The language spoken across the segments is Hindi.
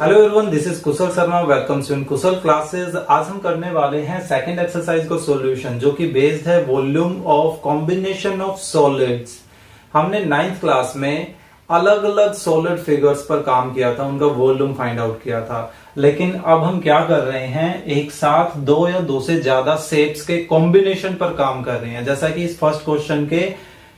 Hello everyone, this is Kushal Sharma. Welcome to Kushal classes. आज हम करने वाले हैं सेकंड एक्सरसाइज का सॉल्यूशन, जो कि बेस्ड है volume of combination of solids. हमने 9th क्लास में अलग अलग सॉलिड फिगर्स पर काम किया था, उनका वॉल्यूम फाइंड आउट किया था। लेकिन अब हम क्या कर रहे हैं, एक साथ दो या दो से ज्यादा शेप्स के कॉम्बिनेशन पर काम कर रहे हैं। जैसा कि इस फर्स्ट क्वेश्चन के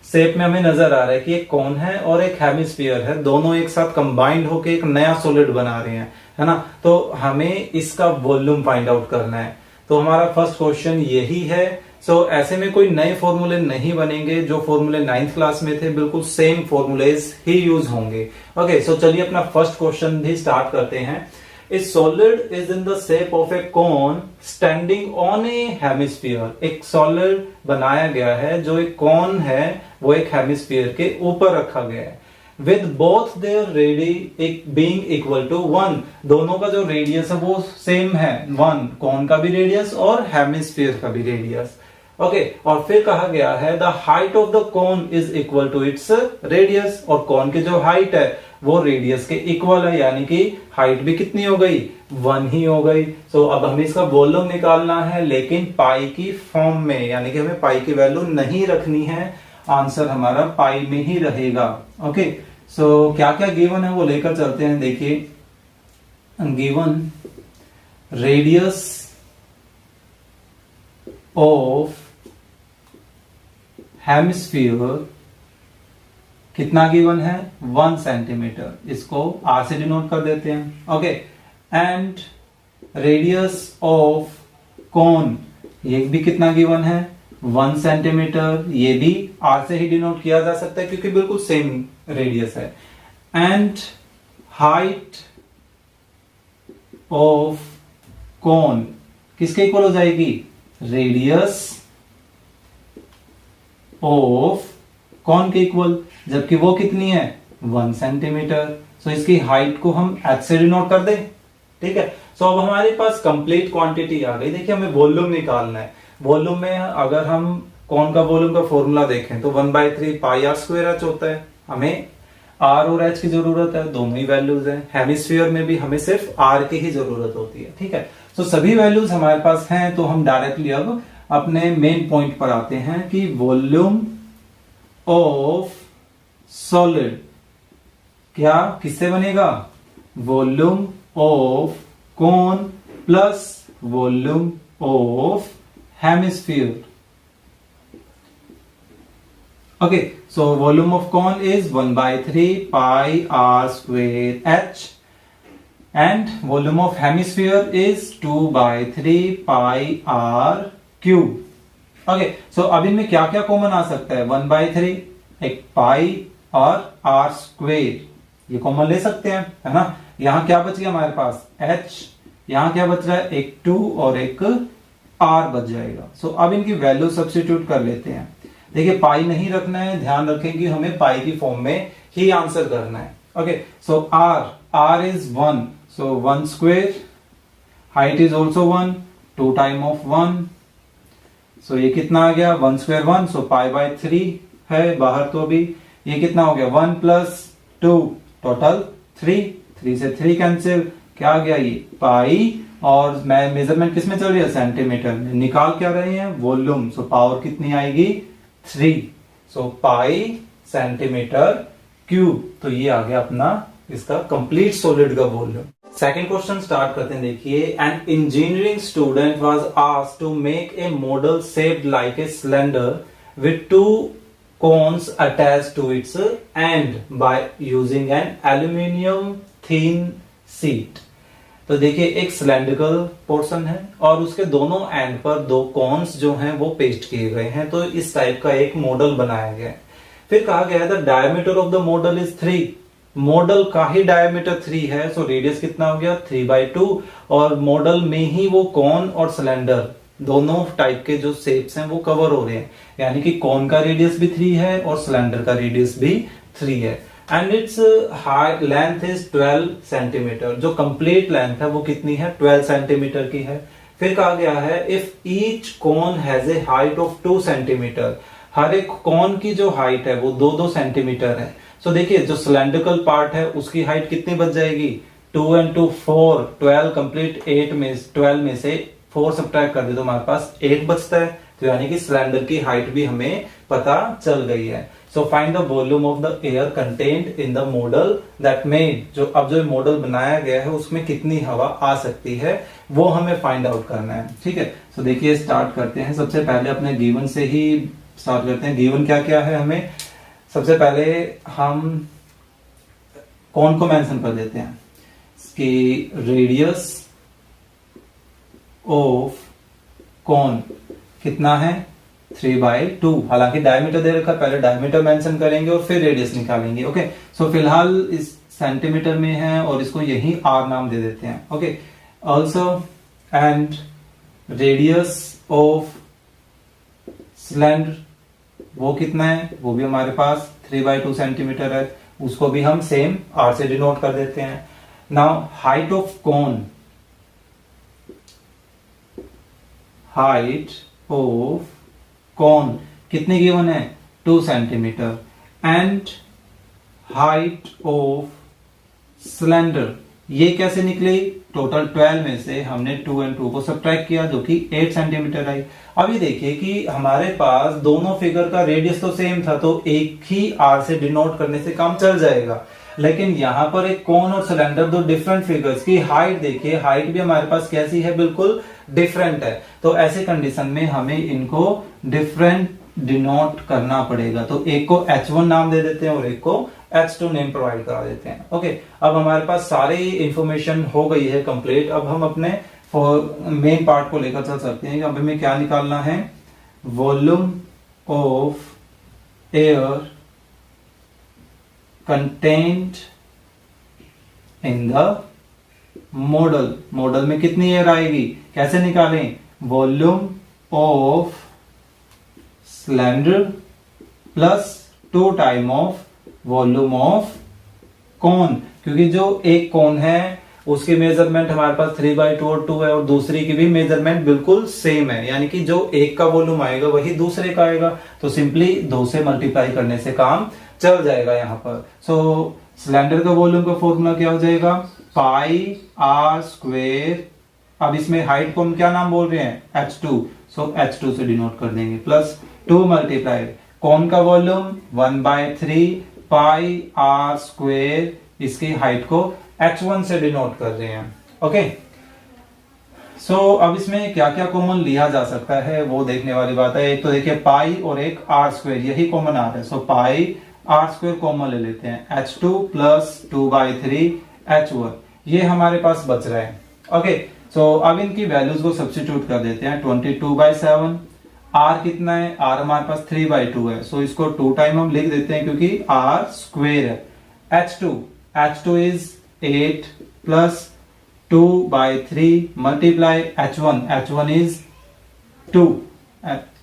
शेप में हमें नजर आ रहा है कि एक कोन है और एक हेमिस्फीयर है, दोनों एक साथ कंबाइंड होकर एक नया सॉलिड बना रहे हैं, है ना। तो हमें इसका वॉल्यूम फाइंड आउट करना है। तो हमारा फर्स्ट क्वेश्चन यही है। सो ऐसे में कोई नए फॉर्मूले नहीं बनेंगे, जो फॉर्मूले 9th क्लास में थे बिल्कुल सेम फॉर्मूलेज ही यूज होंगे। ओके, सो चलिए अपना फर्स्ट क्वेश्चन भी स्टार्ट करते हैं। A solid is in the shape of a cone standing on a hemisphere। एक सॉलिड बनाया गया है जो एक कॉन है, वो एक हेमिस्फीयर के ऊपर रखा गया है। With both their radii being equal to 1। दोनों का जो रेडियस है वो सेम है, 1। कॉन का भी रेडियस और हेमिस्फीयर का भी रेडियस। ओके, और फिर कहा गया है the height of the cone is equal to its radius. और कॉन की जो हाइट है वो रेडियस के इक्वल है, यानी कि हाइट भी कितनी हो गई, 1 ही हो गई। सो अब हमें इसका वॉल्यूम निकालना है, लेकिन पाई की फॉर्म में, यानी कि हमें पाई की वैल्यू नहीं रखनी है। आंसर हमारा पाई में ही रहेगा। ओके, सो क्या क्या गिवन है वो लेकर चलते हैं। देखिए, गिवन रेडियस ऑफ हेमिस्फीयर कितना गिवन है, 1 सेंटीमीटर। इसको आर से डिनोट कर देते हैं। Okay, and radius of cone, ये भी कितना गिवन है, 1 सेंटीमीटर। ये भी आर से ही डिनोट किया जा सकता है क्योंकि बिल्कुल सेम रेडियस है। एंड हाइट ऑफ कॉन किसके इक्वल हो जाएगी, रेडियस ऑफ कॉन के इक्वल, जबकि वो कितनी है, 1 सेंटीमीटर। सो इसकी हाइट को हम h से डिनोट कर दें। ठीक है, सो अब हमारे पास कंप्लीट क्वांटिटी आ गई। देखिए, हमें वॉल्यूम निकालना है। वॉल्यूम में अगर हम कॉन का वॉल्यूम का फॉर्मूला देखें तो 1/3 पाई आर स्क्वायर एच होता है। हमें आर और एच की जरूरत है, दोनों ही वैल्यूज है। हेमिस्फीयर में भी हमें सिर्फ आर की ही जरूरत होती है। ठीक है, सो सभी वैल्यूज हमारे पास हैं। तो हम डायरेक्टली अब अपने मेन पॉइंट पर आते हैं कि वॉल्यूम ऑफ सॉलिड क्या किससे बनेगा, volume of cone plus volume of hemisphere. Okay, so volume of cone is 1/3 pi r square h and volume of hemisphere is 2/3 pi are cube. Okay, so अब इनमें क्या क्या कॉमन आ सकता है, 1/3, एक पाई और आर स्क्वेयर, ये कॉमन ले सकते हैं, है ना। यहां क्या बच गया हमारे पास, h। यहां क्या बच रहा है, एक 2 और एक r बच जाएगा। सो अब इनकी वैल्यू सब्स्टिट्यूट कर लेते हैं। देखिए, पाई नहीं रखना है, ध्यान रखें कि हमें पाई की फॉर्म में ही आंसर करना है। Okay, so r is 1, so 1 square, height is also 1, 2 time of 1। सो ये कितना आ गया, 1 स्क्वायर 1, सो पाई/3 है बाहर। तो अभी ये कितना हो गया, 1 + 2 टोटल 3 से 3 कैंसिल, क्या आ गया ये पाई। और मैं मेजरमेंट किस में चल रही है, सेंटीमीटर में। निकाल क्या रहे हैं, वॉल्यूम। सो पावर कितनी आएगी, 3। So pi centimetre cube. तो ये आ गया अपना इसका कंप्लीट सॉलिड का वॉल्यूम। सेकेंड क्वेश्चन स्टार्ट करते हैं। देखिए, an engineering student was asked to make a model shaped like a cylinder with 2 cones attached to its end by using an aluminium thin sheet। तो देखिए, एक सिलेंड्रिकल पोर्शन है और उसके दोनों एंड पर 2 कॉन्स जो हैं वो पेस्ट किए गए हैं। तो इस टाइप का एक मॉडल बनाया गया है। फिर कहा गया है the diameter of the model is 3। Model का ही डायमीटर 3 है, सो रेडियस कितना हो गया, 3/2। और मॉडल में ही वो कॉन और सिलेंडर दोनों टाइप के जो शेप्स हैं वो कवर हो रहे हैं, यानी कि कॉन का रेडियस भी 3 है और सिलेंडर का रेडियस भी 3 है। And its length is 12 centimetre. जो कंप्लीट लेंथ है वो कितनी है, 12 सेंटीमीटर की है। फिर कहा गया है if each cone has a height of 2 centimetre. हर एक कॉन की जो हाइट है वो 2-2 सेंटीमीटर है। सो देखिए जो सिलेंड्रिकल पार्ट है उसकी हाइट कितनी बच जाएगी, 2 and 2 4, 12 कंप्लीट 8 में 12 में से 4 सब्ट्रैक्ट कर दे तो हमारे पास 8 बचता है। तो यानी कि सिलेंडर की हाइट भी हमें पता चल गई है। सो find the volume of the air contained in the model that made, जो मॉडल बनाया गया है उसमें कितनी हवा आ सकती है वो हमें फाइंड आउट करना है। ठीक है, सो देखिए स्टार्ट करते हैं। सबसे पहले अपने गिवन से ही स्टार्ट करते हैं। गिवन क्या क्या है हमें, सबसे पहले हम कौन को मेंशन कर देते हैं कि रेडियस ऑफ कौन कितना है 3/2। हालांकि डायमीटर दे रखा, पहले डायमीटर मेंशन करेंगे और फिर रेडियस निकालेंगे। ओके, सो फिलहाल इस सेंटीमीटर में है और इसको यही आर नाम दे देते हैं। Okay, also and radius of cylinder वो कितना है, वो भी हमारे पास 3/2 सेंटीमीटर है, उसको भी हम सेम आर से डिनोट कर देते हैं। Now height of cone, height of कौन कितनी गिवन है 2 centimetre, and height of cylinder ये कैसे निकली, टोटल 12 में से हमने 2 और 2 को सब्ट्रैक्ट किया जो कि 8 सेंटीमीटर आई। अब ये देखिए कि हमारे पास दोनों फिगर का रेडियस तो सेम था, तो एक ही आर से डिनोट करने से काम चल जाएगा। लेकिन यहां पर एक कोन और सिलेंडर, दो डिफरेंट फिगर्स की हाइट देखिए, हाइट भी हमारे पास कैसी है, बिल्कुल डिफरेंट है। तो ऐसे कंडीशन में हमें इनको डिफरेंट डिनोट करना पड़ेगा। तो एक को H1 नाम दे देते हैं और एक को H2 नेम प्रोवाइड करा देते हैं। ओके, अब हमारे पास सारी इंफॉर्मेशन हो गई है कंप्लीट। अब हम अपने मेन पार्ट को लेकर चल सकते हैं। अब हमें क्या निकालना है, volume of air contained in the model. Model में कितनी एयर आएगी, कैसे निकालें, volume of cylinder plus 2 time of volume of cone, क्योंकि जो एक कोन है उसकी मेजरमेंट हमारे पास 3/2 और 2 है और दूसरी की भी मेजरमेंट बिल्कुल सेम है, यानी कि जो एक का वॉल्यूम आएगा वही दूसरे का आएगा। तो सिंपली 2 से मल्टीप्लाई करने से काम चल जाएगा यहाँ पर। सो सिलेंडर का वॉल्यूम का फॉर्मूला क्या हो जाएगा, पाई आर स्क्वेयर। अब इसमें हाइट को हम क्या नाम बोल रहे हैं, H2, सो H2 से डिनोट कर देंगे, प्लस 2 मल्टीप्लाई कौन का वॉल्यूम 1/3 पाई आर स्क्वेयर, इसकी हाइट को H1 से डिनोट कर रहे हैं। ओके, सो अब इसमें क्या क्या कॉमन लिया जा सकता है वो देखने वाली बात है। एक तो देखिए पाई और एक आर स्क्वेयर, यही कॉमन आ रहा है। सो पाई आर स्क्वेयर कॉमन ले लेते हैं, H2 प्लस 2/3 H1, ये हमारे पास बच रहा है। ओके, सो अब इनकी वैल्यूज को सब्स्टिट्यूट कर देते हैं। 22/7, आर कितना है, आर हमारे पास 3/2 है, सो इसको 2 टाइम हम लिख देते हैं क्योंकि आर स्क्वेयर है। H2 is 8 plus 2/3 multiply H1 is 2,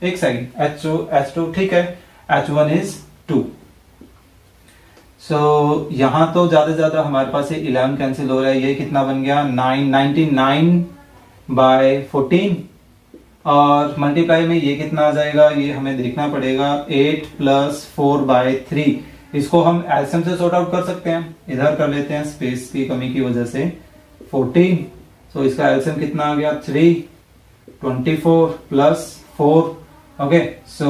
एक सेकेंड, H2 ठीक है, H1 इज 2। सो यहां तो ज्यादा से ज्यादा हमारे पास 11 कैंसिल हो रहा है, ये कितना बन गया 99/14, और मल्टीप्लाई में ये कितना आ जाएगा ये हमें देखना पड़ेगा, 8 प्लस 4/3। इसको हम एलसीएम से सॉर्ट आउट कर सकते हैं, इधर कर लेते हैं स्पेस की कमी की वजह से, 14। सो इसका एलसीएम कितना आ गया 3, 24 प्लस 4। ओके, सो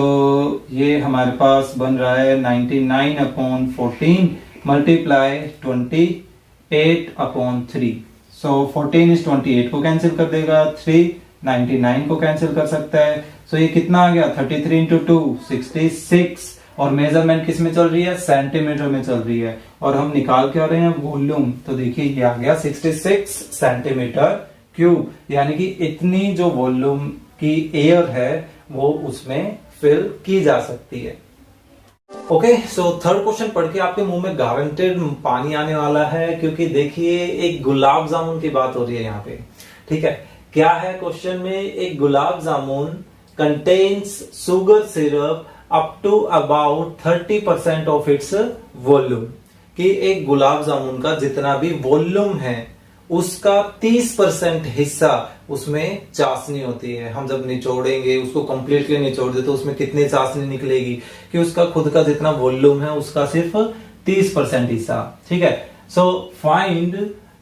ये हमारे पास बन रहा है 99/14 मल्टीप्लाई 28/3। सो 14 इज 28 को कैंसिल कर देगा, 3 99 को कैंसिल कर सकता है। सो ये कितना आ गया 33 × 2 66, और मेजरमेंट किस में चल रही है, सेंटीमीटर में चल रही है, और हम निकाल क्या रहे हैं वॉल्यूम। तो देखिए ये आ गया 66 सेंटीमीटर क्यूब, यानी कि इतनी जो वॉल्यूम की एयर है वो उसमें फिल की जा सकती है। ओके, सो थर्ड क्वेश्चन पढ़ के आपके मुंह में गारंटेड पानी आने वाला है, क्योंकि देखिए एक गुलाब जामुन की बात हो रही है यहाँ पे। ठीक है, क्या है क्वेश्चन में, एक gulab jamun contains sugar syrup up to about 30% of its volume, कि एक गुलाब जामुन का जितना भी वॉल्यूम है उसका 30% हिस्सा उसमें चाशनी होती है। हम जब निचोड़ेंगे उसको कंप्लीटली निचोड़ दे तो उसमें कितनी चाशनी निकलेगी, कि उसका खुद का जितना वॉल्यूम है उसका सिर्फ 30% हिस्सा। ठीक है, so find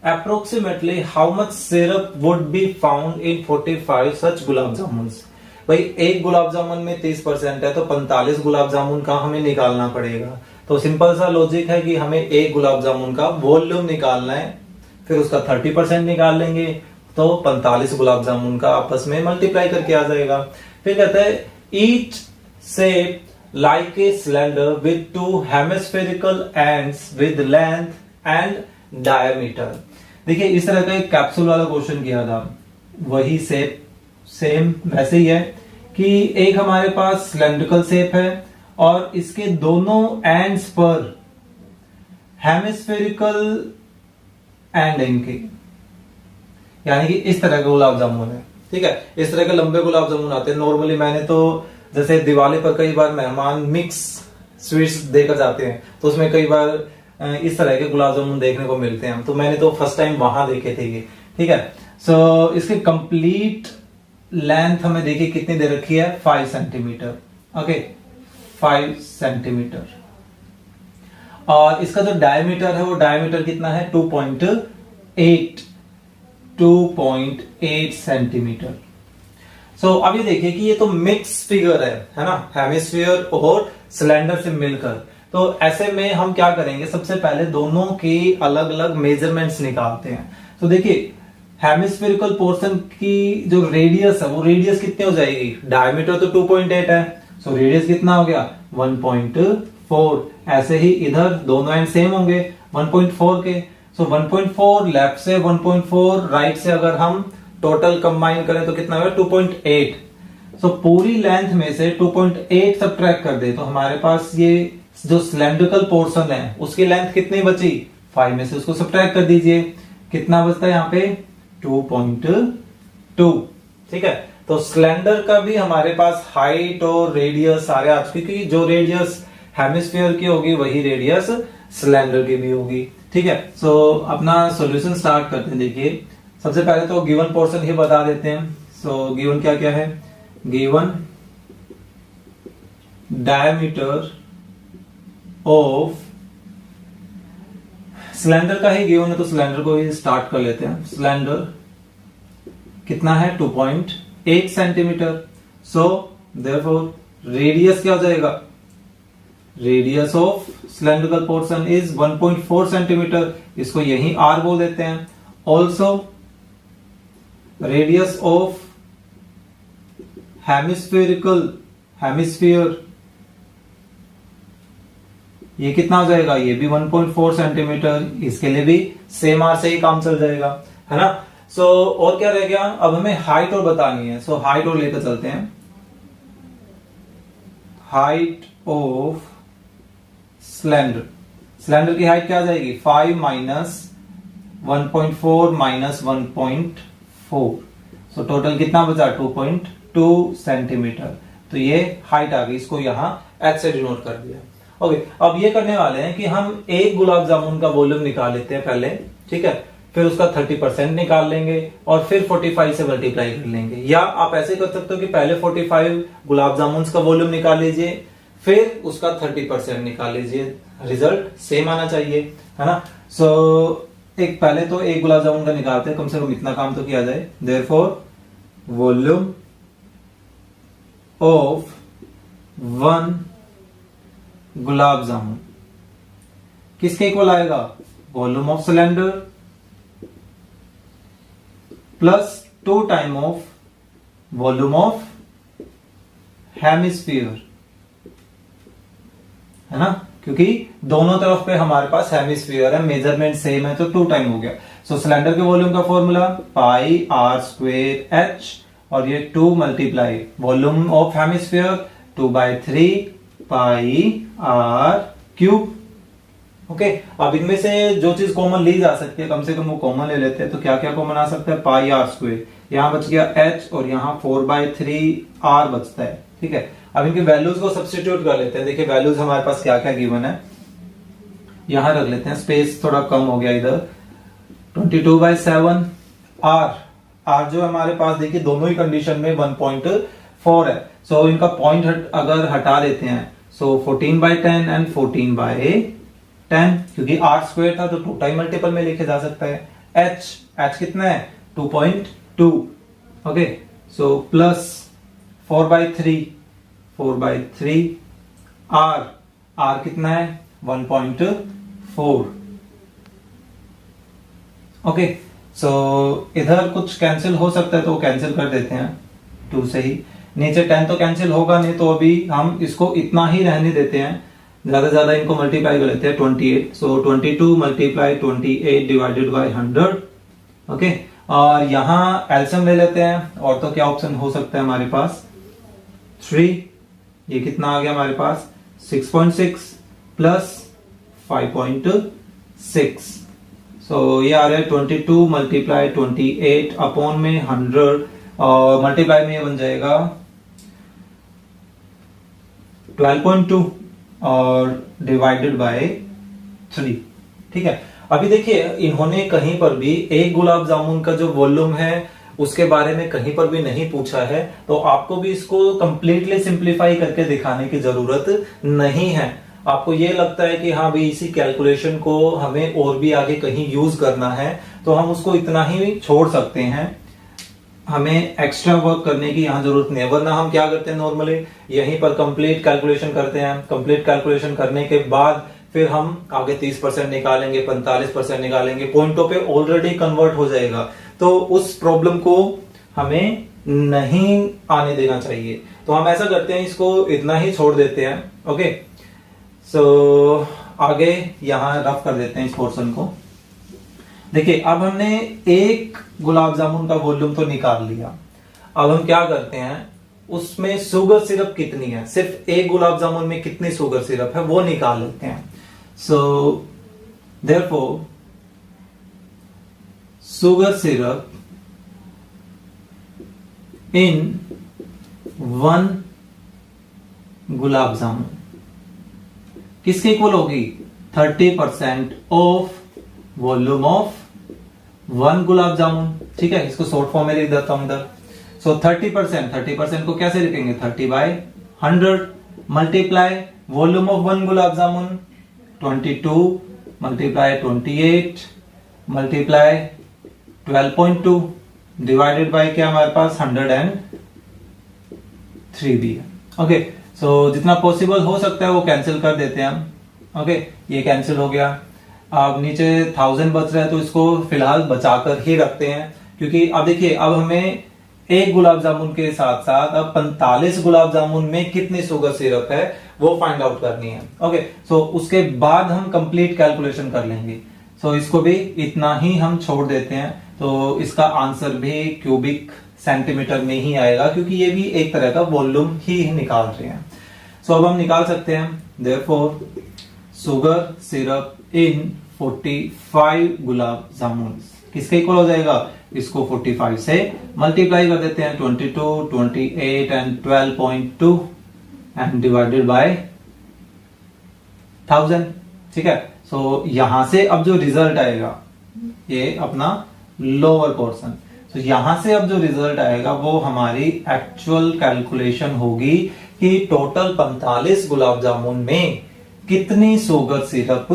approximately how much syrup would be found in 45 such gulab jamun. भाई एक गुलाब जामुन में 30% है तो 45 गुलाब जामुन का हमें निकालना पड़ेगा। तो सिंपल सा लॉजिक है कि हमें एक गुलाब जामुन का वॉल्यूम निकालना है, फिर उसका 30% निकाल लेंगे तो 45 गुलाब जामुन का आपस में मल्टीप्लाई करके आ जाएगा। फिर कहते हैं each shape like a cylinder with two hemispherical ends with length and diameter। देखिए इस तरह का एक कैप्सूल वाला क्वेश्चन किया था, वही सेम वैसे ही है कि एक हमारे पास सिलेंड्रिकल शेप है और इसके दोनों एंड्स पर हेमिस्फेरिकल एंड इनके, यानी कि इस तरह का गुलाब जामुन है। ठीक है, इस तरह के लंबे गुलाब जामुन आते हैं। नॉर्मली मैंने तो जैसे दिवाली पर कई बार मेहमान मिक्स स्वीट्स देकर जाते हैं तो उसमें कई बार इस तरह के गुलाब जामुन देखने को मिलते हैं, तो मैंने तो फर्स्ट टाइम वहां देखे थे ये। ठीक है, सो इसकी कंप्लीट लेंथ हमें देखिए कितनी दे रखी है, 5 सेंटीमीटर। Okay, 5 centimetre. और इसका जो डायमीटर है वो डायमीटर कितना है, 2.8 सेंटीमीटर। सो अब ये देखिए कि ये तो मिक्स फिगर है ना, हेमिस्फीयर और सिलेंडर से मिलकर। तो ऐसे में हम क्या करेंगे, सबसे पहले दोनों के अलग अलग मेजरमेंट्स निकालते हैं। तो देखिए हेमिस्फेरिकल पोर्शन की जो रेडियस है वो रेडियस कितनी हो जाएगी, डायमीटर तो 2.8 है, सो रेडियस कितना हो गया 1.4। ऐसे ही इधर दोनों एंड सेम होंगे 1.4 के, सो 1.4 लेफ्ट से 1.4 राइट से अगर हम टोटल कंबाइन करें तो कितना होगा 2.8। सो पूरी लेंथ में से 2.8 सब्ट्रैक्ट कर दे तो हमारे पास ये जो सिलेंड्रिकल पोर्शन है उसकी लेंथ कितनी बची, 5 में से उसको सब्ट्रैक्ट कर दीजिए, कितना बचता है यहाँ पे 2.2। ठीक है, तो सिलेंडर का भी हमारे पास हाइट और रेडियस सारे आ चुके, क्योंकि जो रेडियस हेमिस्फीयर की होगी वही रेडियस सिलेंडर की भी होगी। ठीक है, सो अपना सॉल्यूशन स्टार्ट करते हैं। देखिए सबसे पहले तो गिवन पोर्शन ही बता देते हैं। सो गिवन क्या क्या है, गिवन डायमीटर ऑफ सिलेंडर का ही गिवन है तो सिलेंडर को ही स्टार्ट कर लेते हैं। सिलेंडर कितना है 2.8 सेंटीमीटर। सो देयरफॉर रेडियस क्या हो जाएगा, radius of cylindrical portion is 1.4 centimetre, इसको यही आर बोल देते हैं। ऑल्सो रेडियस ऑफ हेमिस्फीयर ये कितना हो जाएगा, ये भी 1.4 सेंटीमीटर, इसके लिए भी सेम आर से ही काम चल जाएगा, है ना। सो और क्या रह गया, अब हमें हाइट और बतानी है। सो हाइट और लेकर चलते हैं। हाइट ऑफ सिलेंडर की हाइट क्या आ जाएगी, 5 माइनस 1.4 माइनस 1.4, सो टोटल कितना बचा 2.2 सेंटीमीटर। तो ये हाइट आ गई, इसको यहां एच से डिनोट कर दिया। ओके, अब ये करने वाले हैं कि हम एक गुलाब जामुन का वॉल्यूम निकाल लेते हैं पहले। ठीक है, फिर उसका 30% निकाल लेंगे और फिर 45 से मल्टीप्लाई कर लेंगे। या आप ऐसे कर सकते हो कि पहले 45 गुलाब जामुन का वॉल्यूम निकाल लीजिए, फिर उसका 30% निकाल लीजिए, रिजल्ट सेम आना चाहिए, है ना। सो एक पहले तो एक गुलाब जामुन का निकालते हैं, कम से कम इतना काम तो किया जाए। Therefore volume of 1 gulab jamun किसके इक्वल आएगा, volume of cylinder plus 2 time of volume of hemisphere, है ना, क्योंकि दोनों तरफ पे हमारे पास हेमिस्फीयर है, मेजरमेंट सेम है तो 2 टाइम हो गया। सो सिलेंडर के वॉल्यूम का formula pi are square H और ये 2 multiply volume of hemisphere 2/3 pi are cube. Okay, अब इनमें से जो चीज कॉमन ली जा सकती है कम से कम वो कॉमन ले लेते हैं। तो क्या क्या कॉमन आ सकता है, पाई आर स्क्वेर, यहां बच गया एच और यहां 4/3 आर बचता है। ठीक है, अब इनके वैल्यूज को सब्स्टिट्यूट कर लेते हैं। देखिए वैल्यूज हमारे पास क्या क्या गिवन है, यहां रख लेते हैं, स्पेस थोड़ा कम हो गया इधर। 22/7 आर जो हमारे पास देखिए दोनों ही कंडीशन में 1.4 है। सो इनका पॉइंट अगर हटा देते हैं, सो 14/10 एंड 14/10, क्योंकि आर स्क्वायर था तो 2 टाइम मल्टीपल में लिखे जा सकता है। एच कितना है 2.2, ओके, सो प्लस 4/3 आर कितना है 1.4, ओके, सो इधर कुछ कैंसिल हो सकता है तो कैंसिल कर देते हैं 2 से ही, नीचे 10 तो कैंसिल होगा नहीं, तो अभी हम इसको इतना ही रहने देते हैं, ज्यादा ज्यादा इनको मल्टीप्लाई कर लेते हैं 28, सो 22 मल्टीप्लाई 28 डिवाइडेड बाय 100, ओके, और यहां एलसीएम ले लेते हैं, और तो क्या ऑप्शन हो सकता है हमारे पास 3, ये कितना आ गया हमारे पास 6.6 प्लस 5.6, सो ये आ रहा है 22 मल्टीप्लाई 28 अपॉन में 100, और मल्टीप्लाई में ये बन जाएगा 12.2 और डिवाइडेड बाय 3, ठीक है। अभी देखिए इन्होंने कहीं पर भी एक गुलाब जामुन का जो वॉल्यूम है उसके बारे में कहीं पर भी नहीं पूछा है, तो आपको भी इसको कंप्लीटली सिंप्लीफाई करके दिखाने की जरूरत नहीं है। आपको ये लगता है कि हाँ भाई इसी कैलकुलेशन को हमें और भी आगे कहीं यूज करना है, तो हम उसको इतना ही छोड़ सकते हैं, हमें एक्स्ट्रा वर्क करने की यहाँ जरूरत नहीं है। वरना हम क्या करते हैं नॉर्मली यहीं पर कंप्लीट कैलकुलेशन करते हैं, कंप्लीट कैलकुलेशन करने के बाद फिर हम आगे 30% निकालेंगे, 45% निकालेंगे, पॉइंटों पे ऑलरेडी कन्वर्ट हो जाएगा, तो उस प्रॉब्लम को हमें नहीं आने देना चाहिए। तो हम ऐसा करते हैं, इसको इतना ही छोड़ देते हैं, ओके। सो आगे यहां रफ कर देते हैं इस पोर्शन को। देखिए अब हमने एक गुलाब जामुन का वॉल्यूम तो निकाल लिया, अब हम क्या करते हैं उसमें शुगर सिरप कितनी है, सिर्फ एक गुलाब जामुन में कितनी शुगर सिरप है वो निकाल लेते हैं। सो देयरफॉर शुगर सिरप इन 1 गुलाब जामुन किसके इक्वल होगी 30% ऑफ वॉल्यूम ऑफ 1 गुलाब जामुन, ठीक है। इसको शॉर्ट फॉर्म में लिख देता हूं इधर। सो 30% को कैसे लिखेंगे 30/100 multiply volume of 1 gulab jamun 22 multiply 28 multiply 12.2 divided by क्या हमारे पास 103 भी है, ओके। सो जितना पॉसिबल हो सकता है वो कैंसिल कर देते हैं हम, ओके, ये कैंसिल हो गया। अब नीचे 1000 बच रहा है तो इसको फिलहाल बचाकर ही रखते हैं, क्योंकि अब देखिए अब हमें एक गुलाब जामुन के साथ साथ अब 45 गुलाब जामुन में कितनी शुगर सिरप है वो फाइंड आउट करनी है, ओके। सो उसके बाद हम कंप्लीट कैलकुलेशन कर लेंगे। सो इसको भी इतना ही हम छोड़ देते हैं, तो इसका आंसर भी क्यूबिक सेंटीमीटर में ही आएगा, क्योंकि ये भी एक तरह का वॉल्यूम ही निकाल रहे हैं। सो अब हम निकाल सकते हैं देयरफॉर शुगर सिरप इन 45 गुलाब जामुन किसके इक्वल हो जाएगा, इसको 45 से मल्टीप्लाई कर देते हैं 22, 28 एंड 12.2 एंड डिवाइडेड बाय 1000, ठीक है। सो यहां से अब जो रिजल्ट आएगा ये अपना लोअर पोर्शन, तो यहां से अब जो रिजल्ट आएगा वो हमारी एक्चुअल कैलकुलेशन होगी कि टोटल 45 गुलाब जामुन में कितनी शुगर सिरप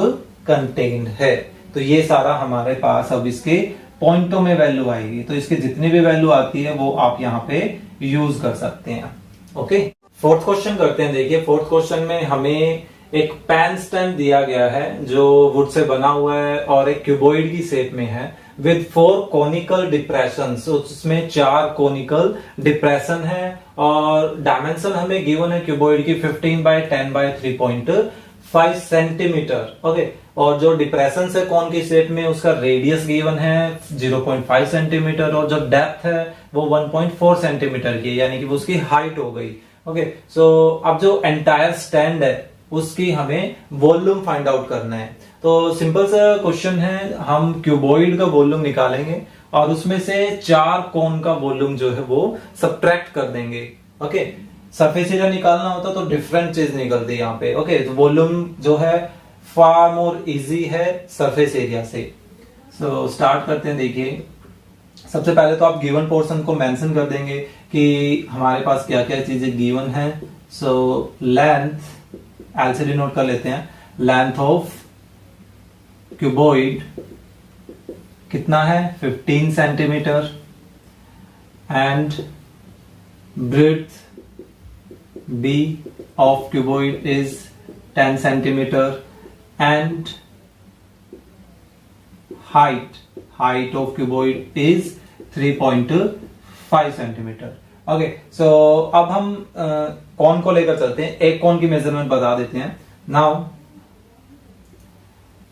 कंटेन्ड है। तो ये सारा हमारे पास अब इसके पॉइंटों में वैल्यू आएगी, तो इसके जितनी भी वैल्यू आती है वो आप यहाँ पे यूज कर सकते हैं, ओके। फोर्थ क्वेश्चन करते हैं। देखिए फोर्थ क्वेश्चन में हमें एक पेन स्टैंड दिया गया है जो वुड से बना हुआ है और एक क्यूबॉइड की शेप में है विद 4 कोनिकल डिप्रेशन, उसमें 4 कोनिकल डिप्रेशन है और डायमेंशन हमें गिवन है क्यूबॉइड की 15/10/3.5 सेंटीमीटर, ओके। और जो डिप्रेशन है कौन की शेप में उसका रेडियस गिवन है 0.5 सेंटीमीटर और जो डेप्थ है वो 1.4 सेंटीमीटर की, यानी कि वो उसकी हाइट हो गई, ओके। सो अब जो एंटायर स्टैंड है उसकी हमें वॉल्यूम फाइंड आउट करना है। तो सिंपल सा क्वेश्चन है, हम क्यूबॉइड का वॉल्यूम निकालेंगे और उसमें से 4 कोन का वॉल्यूम जो है वो सब्ट्रैक्ट कर देंगे, ओके। सरफेस एरिया निकालना होता तो डिफरेंट चीज निकलती है यहाँ पे, ओके। तो वॉल्यूम जो है फार मोर इजी है सरफेस एरिया से। सो स्टार्ट करते हैं। देखिए सबसे पहले तो आप गिवन पोर्शन को मेंशन कर देंगे कि हमारे पास क्या क्या चीजें गिवन है। सो लेंथ एल से डिनोट कर लेते हैं, लेंथ ऑफ क्यूबॉइड कितना है 15 centimetre and breadth B of cuboid is 10 centimeter and height of cuboid is 3.5 centimetre. Okay, so अब हम कौन को लेकर चलते हैं, एक कौन की मेजरमेंट बता देते हैं। नाउ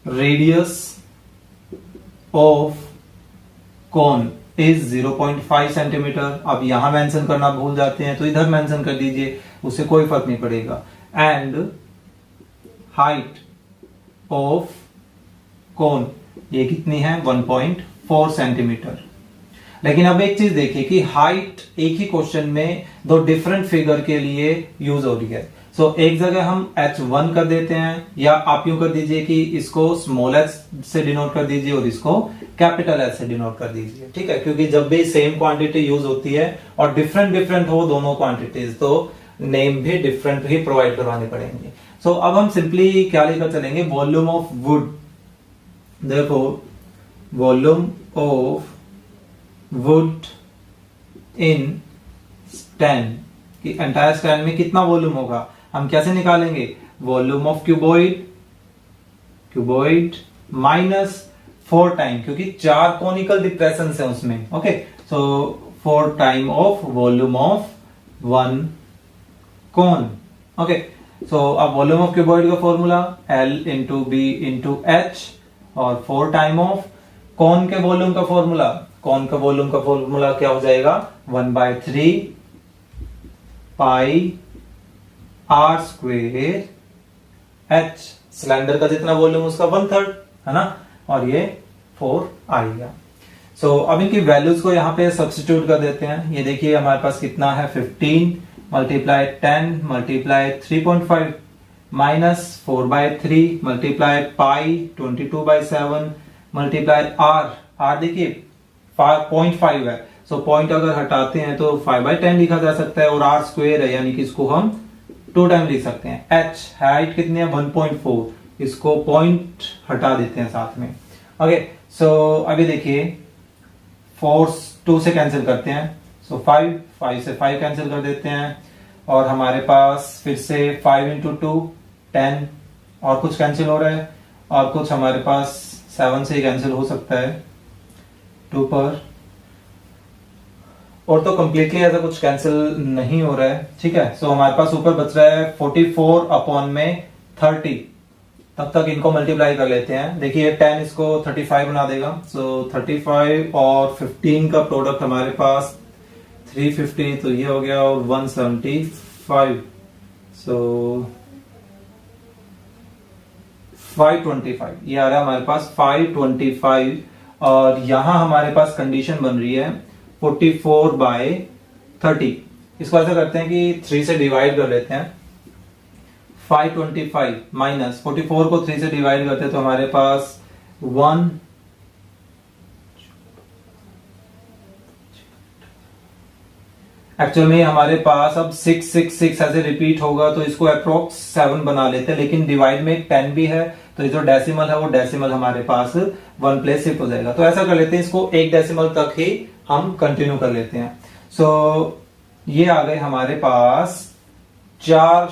रेडियस ऑफ कौन इज 0.5 सेंटीमीटर। अब यहां मेंशन करना भूल जाते हैं तो इधर मेंशन कर दीजिए, उससे कोई फर्क नहीं पड़ेगा। एंड हाइट ऑफ कौन ये कितनी है 1.4 सेंटीमीटर। लेकिन अब एक चीज देखिए कि हाइट एक ही क्वेश्चन में दो डिफरेंट फिगर के लिए यूज हो रही है। सो एक जगह हम h1 कर देते हैं, या आप यूं कर दीजिए कि इसको स्मॉल h से डिनोट कर दीजिए और इसको कैपिटल H से डिनोट कर दीजिए, ठीक है। क्योंकि जब भी सेम क्वांटिटी यूज होती है और डिफरेंट हो दोनों क्वांटिटीज, तो नेम भी डिफरेंट ही प्रोवाइड करवाने पड़ेंगे। सो अब हम सिंपली क्या लेकर चलेंगे, volume of wood. Therefore volume of wood in stand, कि एंटायर स्टैंड में कितना वॉल्यूम होगा, हम कैसे निकालेंगे, volume of cuboid minus 4 time, क्योंकि 4 कॉनिकल डिप्रेशन है उसमें। Okay, so 4 time of volume of 1 cone. Okay, so अब वॉल्यूम ऑफ क्यूबॉइड का formula L into B into H, और 4 टाइम ऑफ कौन के वॉल्यूम का फॉर्मूला, कौन का वॉल्यूम का फॉर्मूला क्या हो जाएगा 1/3 pi are square H. Cylinder का जितना वॉल्यूम उसका 1/3 है ना, और ये 4 आएगा। सो अब इनकी वैल्यूज को यहाँ पे सब्स्टिट्यूट कर देते हैं। ये देखिए हमारे पास कितना है 15 multiply 10 multiply 3.5 minus 4/3 multiply pi 22/7 multiply R देखिए 0.5 है। सो पॉइंट अगर हटाते हैं तो 5/10 लिखा जा सकता है, और आर स्क्वेयर है यानी कि इसको हम 2 टाइम लिख सकते हैं। एच हाइट कितनी है 1.4, इसको पॉइंट हटा देते हैं साथ में। ओके, सो अभी देखिए 4 2 से कैंसिल करते हैं, सो 5 से 5 कैंसिल कर देते हैं, और हमारे पास फिर से 5 इंटू 2 10, और कुछ कैंसिल हो रहा है, और कुछ हमारे पास 7 से ही कैंसिल हो सकता है 2 पर, और तो कंप्लीटली ऐसा कुछ कैंसिल नहीं हो रहा है, ठीक है। सो हमारे पास ऊपर बच रहा है 44/30। तब तक इनको मल्टीप्लाई कर लेते हैं। देखिए 10 इसको 35 बना देगा, सो 35 और 15 का प्रोडक्ट हमारे पास 350, तो ये हो गया, और 175, सो 525 ये आ रहा है हमारे पास 525। और यहां हमारे पास कंडीशन बन रही है 44/30। इसको ऐसा करते हैं कि 3 से डिवाइड कर लेते हैं। 525 माइनस 44 को 3 से डिवाइड करते हैं तो हमारे पास 1 एक्चुअल में हमारे पास अब 666 ऐसे रिपीट होगा, तो इसको अप्रोक्स 7 बना लेते हैं, लेकिन डिवाइड में 10 भी है, तो ये जो डेसिमल है वो डेसिमल हमारे पास 1 प्लेस शिफ्ट हो जाएगा। तो ऐसा कर लेते हैं, इसको 1 डेसिमल तक ही हम कंटिन्यू कर लेते हैं। सो ये आ गए हमारे पास 4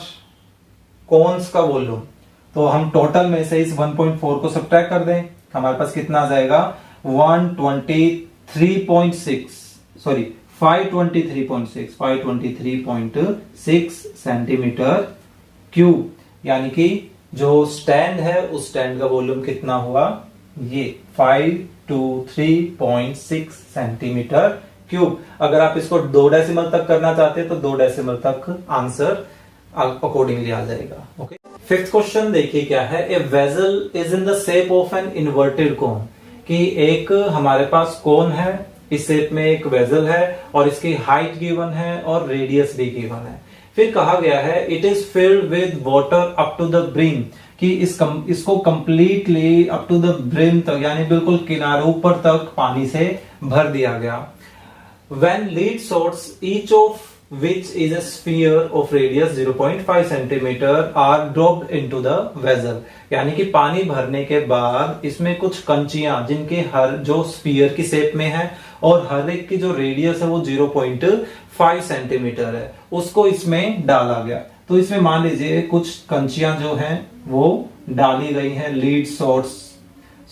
कोन्स का वॉल्यूम। तो हम टोटल में से इस 1.4 को सब्ट्रैक्ट कर दें, हमारे पास कितना आ जाएगा 523.6 सेंटीमीटर क्यूब, यानी कि जो स्टैंड है उस स्टैंड का वॉल्यूम कितना हुआ, ये 523.6 सेंटीमीटर क्यूब। अगर आप इसको 2 डेसिमल तक करना चाहते हैं तो 2 डेसिमल तक आंसर अकॉर्डिंगली आ जाएगा। ओके, 5th क्वेश्चन देखिए क्या है, a vessel is in the shape of an inverted कोन, कि एक हमारे पास कोन है, इस शेप में एक वेसल है, और इसकी हाइट गिवन है और रेडियस भी गिवन है। फिर कहा गया है it is filled with water up to the brim, कि इसको completely up to the brim तक, यानी बिल्कुल किनारों पर तक पानी से भर दिया गया। When lead source each of which is a sphere of radius 0.5 centimeter are dropped into the vessel। यानी कि पानी भरने के बाद इसमें कुछ कंचियां जिनके हर जो स्फीयर की शेप में है और हर एक की जो रेडियस है वो 0.5 सेंटीमीटर है, उसको इसमें डाला गया। तो इसमें मान लीजिए कुछ कंचियां जो हैं वो डाली गई हैं लीड सोर्स।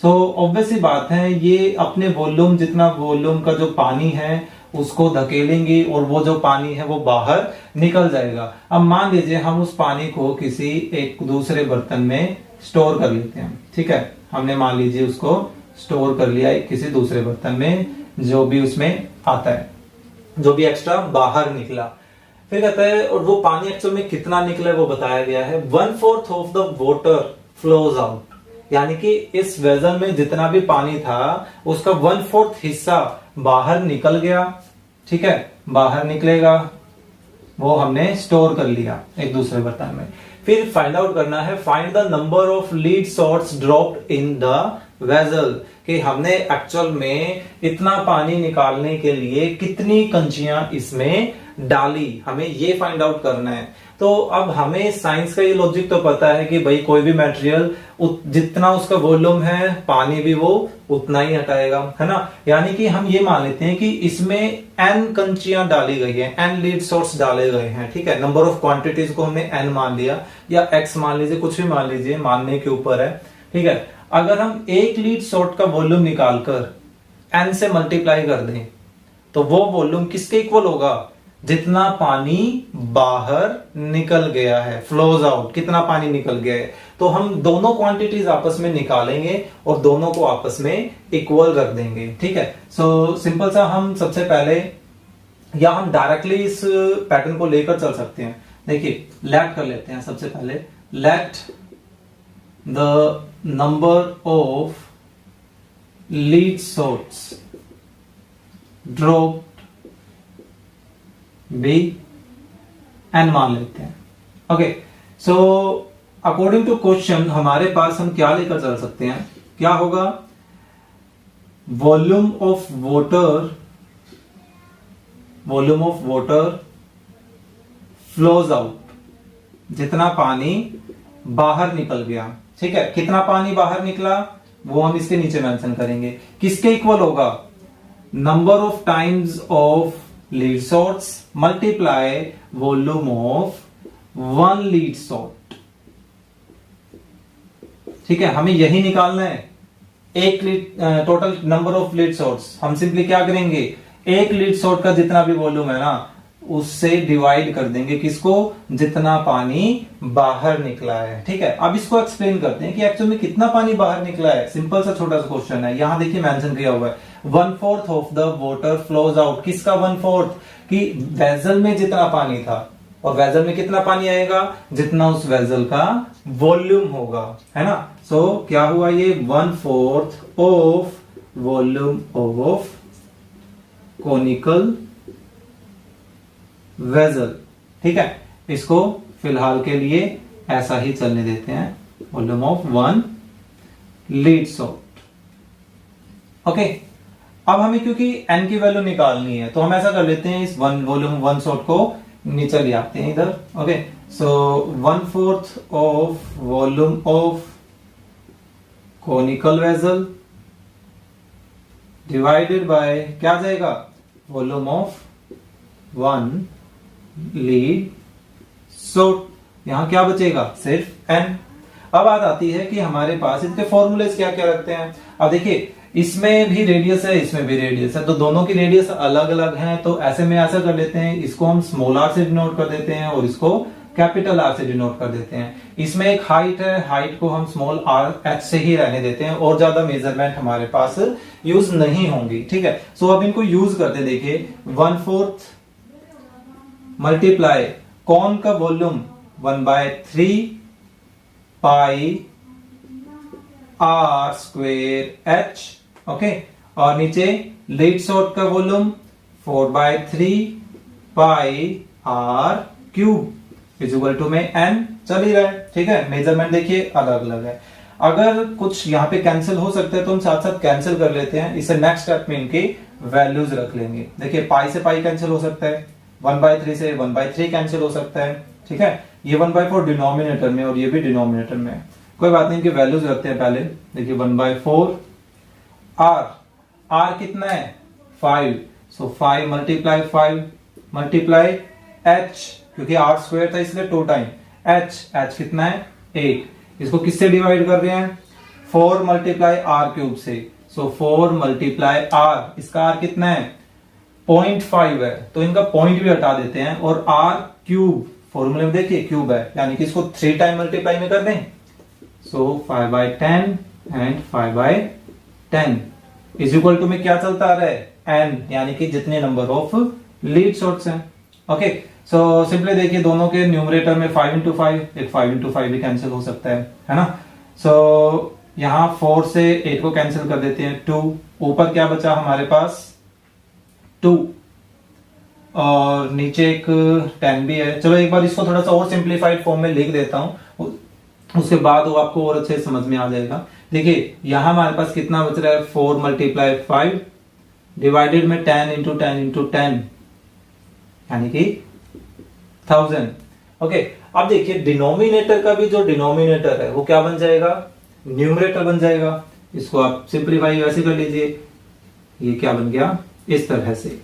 सो ऑब्वियस सी बात है ये अपने वॉल्यूम जितना वॉल्यूम का जो पानी है उसको धकेलेंगी और वो जो पानी है वो बाहर निकल जाएगा। अब मान लीजिए हम उस पानी को किसी एक दूसरे बर्तन में स्टोर कर लेते हैं, ठीक है। हमने मान लीजिए उसको स्टोर कर लिया किसी दूसरे बर्तन में, जो भी उसमें आता है, जो भी एक्स्ट्रा बाहर निकला। फिर कहता है और वो पानी एक्चुअल में कितना निकला है वो बताया गया है, 1/4 of the water flows out. यानी कि इस वेसल में जितना भी पानी था उसका 1/4 हिस्सा बाहर निकल गया, ठीक है, बाहर निकलेगा, वो हमने स्टोर कर लिया एक दूसरे बर्तन में। फिर फाइंड आउट करना है, find the number of lead shots dropped in the vessel, कि हमने एक्चुअल में इतना पानी निकालने के लिए कितनी कंचियां इसमें डाली, हमें ये फाइंड आउट करना है। तो अब हमें साइंस का ये लॉजिक तो पता है कि भाई कोई भी मटेरियल जितना उसका वॉल्यूम है पानी भी वो उतना ही हटाएगा, है ना। यानी कि हम ये मान लेते हैं कि इसमें n कंचियां डाली गई है, n लीड सॉर्ट्स डाले गए हैं, ठीक है। नंबर ऑफ क्वांटिटीज को हमने n मान लिया या x मान लीजिए, कुछ भी मान लीजिए, मानने के ऊपर है, ठीक है। अगर हम एक लीड सॉर्ट का वॉल्यूम निकालकर n से मल्टीप्लाई कर दें तो वो वॉल्यूम किसके इक्वल होगा, जितना पानी बाहर निकल गया है, फ्लोज आउट, कितना पानी निकल गया है। तो हम दोनों क्वांटिटीज आपस में निकालेंगे और दोनों को आपस में इक्वल रख देंगे, ठीक है। सो सिंपल सा हम सबसे पहले, या हम डायरेक्टली इस पैटर्न को लेकर चल सकते हैं। देखिए लेट कर लेते हैं सबसे पहले, let the number of lead shots drop be N मान लेते हैं। Okay, so according to question हमारे पास हम क्या लेकर चल सकते हैं, क्या होगा, volume of water flows out, जितना पानी बाहर निकल गया, ठीक है। कितना पानी बाहर निकला वो हम इसके नीचे मेंशन करेंगे, किसके इक्वल होगा, number of times of lead shots multiply volume of 1 lead shot, ठीक है। हमें यही निकालना है, एक total number of lead shots. हम सिंपली क्या करेंगे, एक लीड सॉर्ट का जितना भी वॉल्यूम है ना उससे डिवाइड कर देंगे, किसको, जितना पानी बाहर निकला है, ठीक है। अब इसको एक्सप्लेन करते हैं कि एक्चुअली में कितना पानी बाहर निकला है। सिंपल सा छोटा सा क्वेश्चन है, यहां देखिए मेंशन किया हुआ है 1/4 of the water flows out. किसका 1/4, कि वेसल में जितना पानी था, और वेसल में कितना पानी आएगा, जितना उस वेसल का वॉल्यूम होगा, है ना। सो क्या हुआ, ये 1/4 of volume of conical vessel, ठीक है। इसको फिलहाल के लिए ऐसा ही चलने देते हैं, volume of 1 lead sort. Okay, अब हमें क्योंकि n की वैल्यू निकालनी है तो हम ऐसा कर लेते हैं, इस वॉल्यूम 1 सॉर्ट को नीचे ले आते हैं इधर। Okay, so 1/4 of volume of conical vessel divided by क्या आ जाएगा, वॉल्यूम ऑफ 1 लीड सॉर्ट। यहां क्या बचेगा, सिर्फ n। अब बात आती है कि हमारे पास इसके फॉर्मूलेस क्या क्या रखते हैं। अब देखिए इसमें भी रेडियस है, इसमें भी रेडियस है, तो दोनों की रेडियस अलग अलग हैं। तो ऐसे में ऐसा कर लेते हैं, इसको हम स्मॉल r से डिनोट कर देते हैं और इसको कैपिटल R से डिनोट कर देते हैं। इसमें एक हाइट है, हाइट को हम स्मॉल r h से ही रहने देते हैं और ज्यादा मेजरमेंट हमारे पास यूज नहीं होंगी, ठीक है। सो अब इनको यूज करते, देखिए 1/4 मल्टीप्लाई कौन का volume 1/3 pi r square h, okay, और नीचे लीड सॉर्ट का volume 4/3 pi r cube equal to में n चल ही रहा है, ठीक है। मेजरमेंट देखिए अलग अलग है। अगर कुछ यहाँ पे कैंसिल हो सकता है तो हम साथ साथ कैंसिल कर लेते हैं, इसे नेक्स्ट स्टेप में इनकी वैल्यूज रख लेंगे। देखिए पाई से पाई कैंसिल हो सकता है, 1/3 से 1/3 कैंसिल हो सकता है, ठीक है। ये 1/4 डिनोमिनेटर में और ये भी डिनोमिनेटर में, कोई बात नहीं, इनकी वैल्यूज रखते हैं पहले। देखिए 1/4 r कितना है 5, सो 5 मल्टीप्लाई 5 मल्टीप्लाई h, क्योंकि r स्क्वायर था इसलिए 2 टाइम h कितना है 8। इसको किससे डिवाइड कर रहे हैं 4 मल्टीप्लाई r क्यूब से, सो 4 मल्टीप्लाई r, इसका r कितना है 0.5 है, तो इनका पॉइंट भी हटा देते हैं और r क्यूब फॉर्मूले में देखिए क्यूब है, यानी कि इसको 3 टाइम मल्टीप्लाई में कर दें, सो 5/10 एंड 5/10 इज इक्वल टू में क्या चलता आ रहा है n, यानी कि जितने नंबर ऑफ लीड शॉट्स हैं। ओके, सो सिंपली देखिए दोनों के न्यूमरेटर में 5 इंटू 5, एक 5 इंटू 5 भी कैंसिल हो सकता है ना। सो यहां 4 से 8 को कैंसिल कर देते हैं 2, ऊपर क्या बचा हमारे पास 2 और नीचे एक 10 भी है। चलो एक बार इसको थोड़ा सा और सिंप्लीफाइड फॉर्म में लिख देता हूं, उसके बाद वो आपको और अच्छे समझ में आ जाएगा। देखिए यहां हमारे पास कितना बच रहा है 4 मल्टीप्लाई 5 डिवाइडेड में 10 इंटू 10 इंटू 10, यानी कि 1000। ओके, अब देखिए डिनोमिनेटर का भी जो डिनोमिनेटर है वो क्या बन जाएगा न्यूमरेटर बन जाएगा। इसको आप सिंप्लीफाई वैसे कर लीजिए, ये क्या बन गया इस तरह से,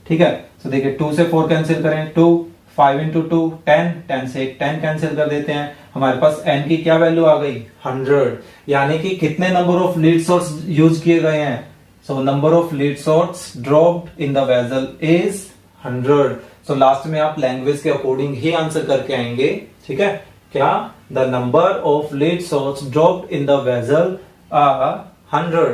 ठीक है। तो देखिए 2 से 4 कैंसिल करें 2, 5 इंटू 2 10, 10 से 10 कैंसिल कर देते हैं, हमारे पास n की क्या वैल्यू आ गई 100, यानी कि कितने number of lead shots use किए गए हैं, so number of lead shots dropped in the vessel is 100। So last में आप लैंग्वेज के अकॉर्डिंग ही आंसर करके आएंगे, ठीक है। क्या the number of lead shots dropped in the vessel are 100।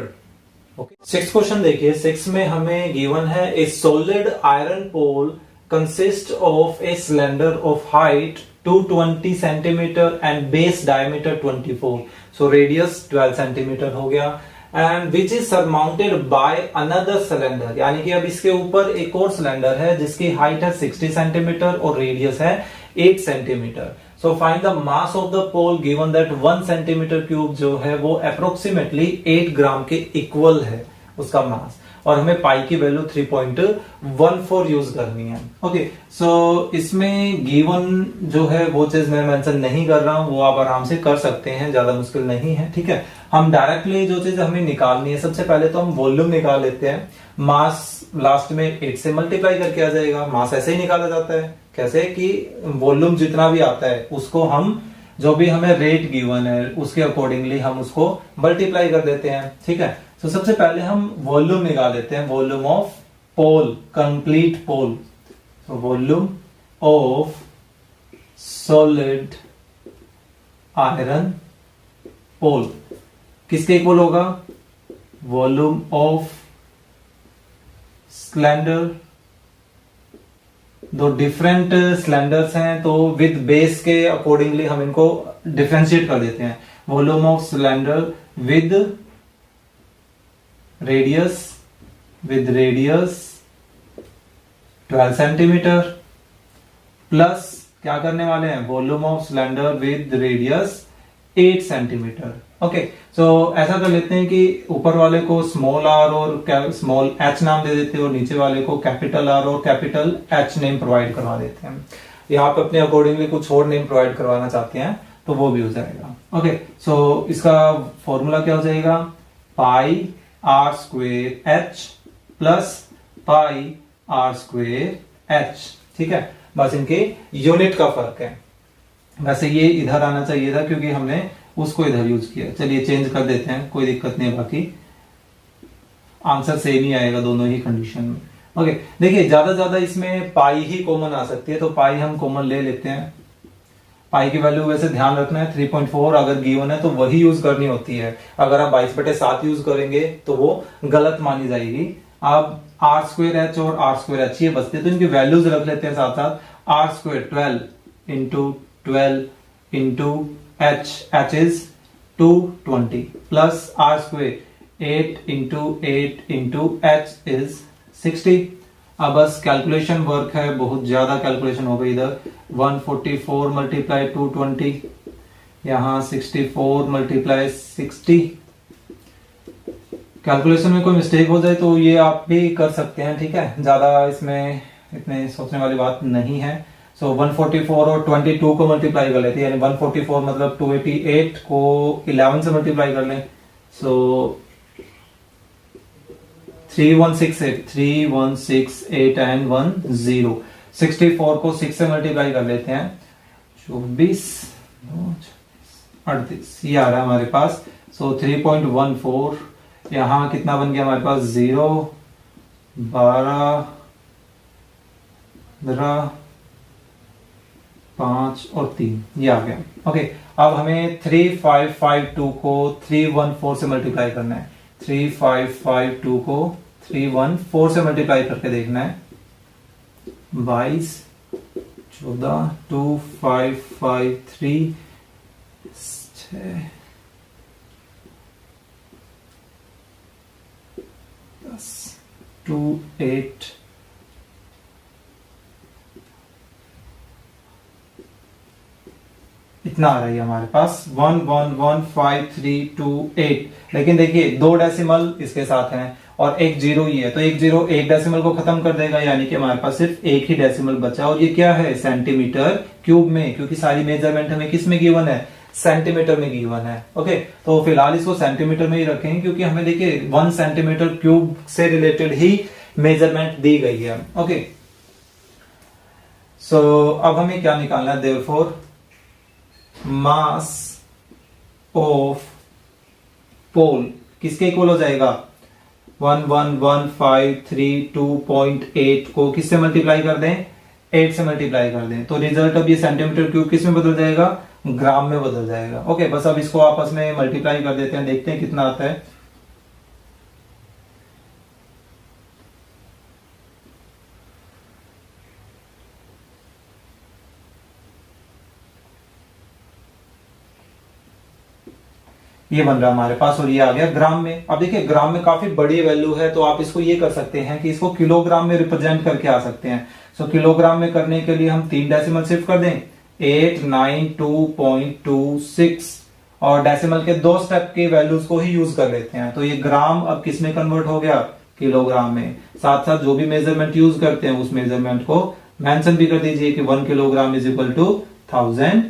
Okay, 6th question देखिए। 6 में हमें गिवन है a solid iron pole consist of a cylinder of height 220 centimetre and base diameter 24, so radius 12 centimetre हो गया, and which is surmounted by another cylinder, यानी कि अब इसके ऊपर एक और सिलेंडर है जिसकी हाइट है 60 सेंटीमीटर और रेडियस है 8 centimetre. So find the mass of the pole given that 1 centimetre cube जो है वो अप्रोक्सीमेटली 8 ग्राम के इक्वल है उसका मास, और हमें पाई की वैल्यू 3.14 यूज करनी है। ओके, सो इसमें गिवन जो है वो चीज मैं मेंशन नहीं कर रहा हूं, वो आप आराम से कर सकते हैं, ज्यादा मुश्किल नहीं है, ठीक है। हम डायरेक्टली जो चीज हमें निकालनी है, सबसे पहले तो हम वॉल्यूम निकाल लेते हैं। मास लास्ट में 8 से मल्टीप्लाई करके आ जाएगा, मास ऐसे ही निकाला जाता है, कैसे कि वॉल्यूम जितना भी आता है उसको हम जो भी हमें रेट गिवन है उसके अकॉर्डिंगली हम उसको मल्टीप्लाई कर देते हैं, ठीक है। तो सबसे पहले हम वॉल्यूम निकाल लेते हैं, volume of pole, complete pole, तो volume of solid iron pole किसके इक्वल होगा, वॉल्यूम ऑफ सिलेंडर, दो डिफरेंट सिलेंडर्स हैं तो विद बेस के अकॉर्डिंगली हम इनको डिफरेंशिएट कर देते हैं। Volume of cylinder with radius 12 centimetre plus क्या करने वाले हैं volume of cylinder with radius 8 centimetre. Okay, so ऐसा कर लेते हैं कि ऊपर वाले को स्मॉल आर और स्मॉल एच नाम दे देते हैं और नीचे वाले को कैपिटल आर और कैपिटल एच नेम प्रोवाइड करवा देते हैं। यहाँ पे अपने अकॉर्डिंगली कुछ और नेम प्रोवाइड करवाना चाहते हैं तो वो भी हो जाएगा। ओके, सो इसका फॉर्मूला क्या हो जाएगा, pi are square h plus pi are square h, ठीक है। बस इनके यूनिट का फर्क है, वैसे ये इधर आना चाहिए था क्योंकि हमने उसको इधर यूज किया। चलिए चेंज कर देते हैं, कोई दिक्कत नहीं है, बाकी आंसर सेम ही आएगा दोनों ही कंडीशन में। ओके, देखिए ज्यादा ज्यादा इसमें पाई ही कॉमन आ सकती है तो पाई हम कॉमन ले लेते हैं। पाई की वैल्यू वैसे ध्यान रखना है 3.4 अगर गिवन है तो वही यूज करनी होती है, अगर आप 22/7 यूज करेंगे तो वो गलत मानी जाएगी। आप आर स्क्वेयर एच और आर स्क्वेयर एच ये बचते हैं तो इनकी वैल्यूज रख लेते हैं साथ साथ। R square 12 into 12 into H is 220 plus R square 8 into H is 60। अब बस कैलकुलेशन वर्क है, बहुत ज्यादा कैलकुलेशन हो गई इधर। 144 मल्टीप्लाई 220, यहां 64 मल्टीप्लाई 60। कैलकुलेशन में कोई मिस्टेक हो जाए तो ये आप भी कर सकते हैं, ठीक है, ज्यादा इसमें इतने सोचने वाली बात नहीं है। सो 144 और 22 को मल्टीप्लाई कर लेते हैं, यानी 144 मतलब 288 को 11 से मल्टीप्लाई कर लें। सो 3168 एंड 10 64 को 6 से मल्टीप्लाई कर लेते हैं, 24 38 ये आ रहा है हमारे पास। सो 3.14 यहाँ कितना बन गया हमारे पास 0 12 5 और 3 ये आ गया। ओके, अब हमें 3552 को 314 से मल्टीप्लाई करना है। 3552 को 314 से मल्टीप्लाई करके देखना है। 22 14 2 5 5 3 6 10 2 8 इतना आ रही है हमारे पास 1115328। लेकिन देखिए 2 डेसिमल इसके साथ हैं और एक जीरो ही है, तो एक जीरो एक डेसिमल को खत्म कर देगा, यानी कि हमारे पास सिर्फ एक ही डेसिमल बचा। और ये क्या है, सेंटीमीटर क्यूब में, क्योंकि सारी मेजरमेंट हमें किस में गिवन है, सेंटीमीटर में गिवन है। ओके, तो फिलहाल इसको सेंटीमीटर में ही रखेंगे, क्योंकि हमें देखिए 1 सेंटीमीटर क्यूब से रिलेटेड ही मेजरमेंट दी गई है। ओके, सो अब हमें क्या निकालना है, देयरफॉर मास ऑफ पोल किसके इक्वल हो जाएगा, 11153.2.8 को किससे मल्टीप्लाई कर दें, 8 से मल्टीप्लाई कर दें, तो रिजल्ट अब ये सेंटीमीटर क्यूब किस में बदल जाएगा, ग्राम में बदल जाएगा। ओके, बस अब इसको आपस में मल्टीप्लाई कर देते हैं, देखते हैं कितना आता है। ये बन रहा हमारे पास और ये आ गया ग्राम में। अब देखिए ग्राम में काफी बड़ी वैल्यू है, तो आप इसको ये कर सकते हैं कि इसको किलोग्राम में रिप्रेजेंट करके आ सकते हैं। सो किलोग्राम में करने के लिए हम 3 डेसिमल शिफ्ट कर दें, 892.26 और डेसिमल के 2 स्टेप की वैल्यूज को ही यूज कर लेते हैं। तो ये ग्राम अब किस में कन्वर्ट हो गया, किलोग्राम में। साथ साथ जो भी मेजरमेंट यूज करते हैं उस मेजरमेंट को मेंशन भी कर दीजिए कि 1 kilogram is equal to 1000